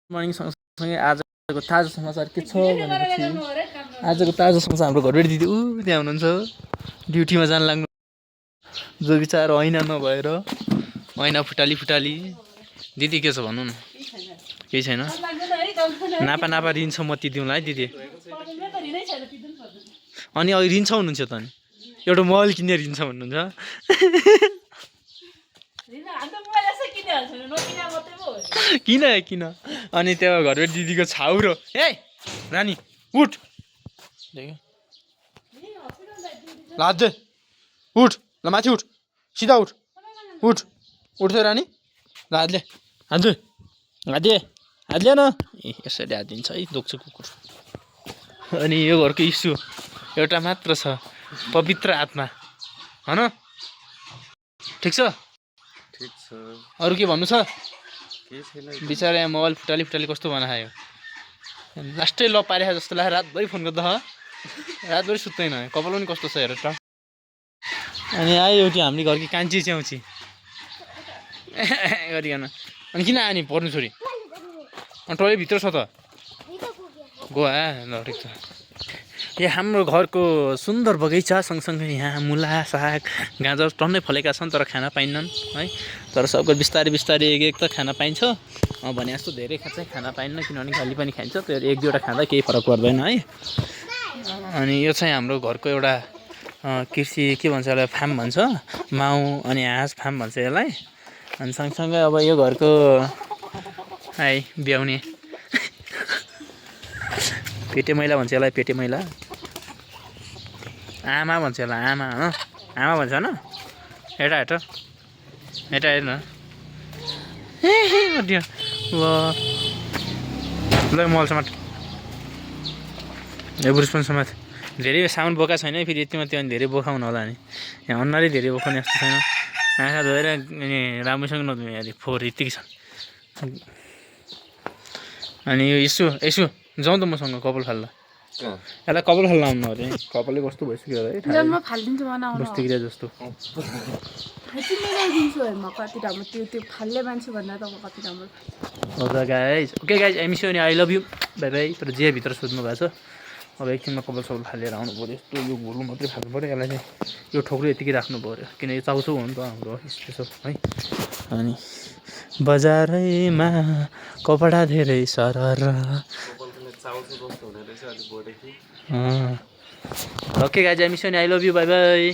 morning सँगसँगै आजको ताजा समाचार के छ भनेपछि आजको ताजा समाचार हाम्रो घरबाट दिदी त्यहाँ हुनुहुन्छ ड्युटीमा जान लाग्नु जो विचार ऐना नभएर ऐना फुटाली दिदी के छ भन्नु न केही छैन नापा ऋण छ म तिदिउँला है दिदी अनि अघि ऋण छ हुनुहुन्छ त अनि एउटा मोबाइल किन्ने ऋण छ भन्नुहुन्छ किन अनि त्यो घरबाट दिदीको छाउ र ए रानी उठ लाज उठ ल माथि उठ सिधा उठ रानी ल हातले न ए यसरी हात दिन्छ है दोक्छ कुकुर अनि यो घरको इस्यु एउटा मात्र छ पवित्र आत्मा हैन ठिक छ अरू के भन्नु छ बिचारा यहाँ मोबाइल फुटाली कस्तो बनायो लास्टै ल पारे जस्तो लाग्यो रातभरि फोन गर्दा रातभरि सुत्दैन कपाल पनि कस्तो छ हेर त अनि आयो एउटा हामीले घरकी कान्छी च्याउँची गरिकन अनि किन आयो नि पर्नु छोरी अनि टोइलेट भित्र छ त गो ल ठिक छ यहाँ हाम्रो घरको सुन्दर बगैँचा सँगसँगै यहाँ मुला साग गाजर टन्नै फलेका छन् तर खान पाइन्नन् है तर सबको बिस्तारै एक त खान पाइन्छ भने जस्तो धेरै चाहिँ खान पाइन्न किनभने गाली पनि खाइन्छ त्यो एक दुईवटा खाँदा केही फरक पर्दैन है अनि यो चाहिँ हाम्रो घरको एउटा कृषि के भन्छ यसलाई फार्म भन्छ माउ अनि हाँस फार्म भन्छ यसलाई अनि सँगसँगै अब यो घरको है ब्याउने पेटे मैला भन्छ यसलाई पेटे मैला आमा भन्छ यसलाई आमा हो आमा भन्छ होइन हेर हेर्न ल मल समात यो ब्रुस पनि समात धेरै साउन्ड बोका छैन फेरि यतिमा त्यो धेरै बोकाउनु होला नि यहाँ अन्नाले धेरै बोकाउने जस्तो छैन आँखा धोएर राम्रोसँग नधुने अरे फोहोर यतिकै छ अनि यो यसो जाउँ त मसँग कपाल फाल्दा यसलाई कपाल फाल्न आउनु अरे कपालै कस्तो भइसक्यो है बस्ती क्रिया जस्तो okay guys I miss you अनि I love you bye bye तर जे भित्र सोध्नु भएको छ अब एकछिनमा कपाल सपाल फालेर आउनु पऱ्यो यस्तो यो घुर्नु मात्रै फाल्नु पऱ्यो यसलाई चाहिँ यो ठोक्रो यतिकै राख्नु पऱ्यो किन यो चाउचाउ हो नि त हाम्रो स्पेसल है अनि बजारैमा कपडा धेरै सरर okay guys I miss you अनि I love you bye by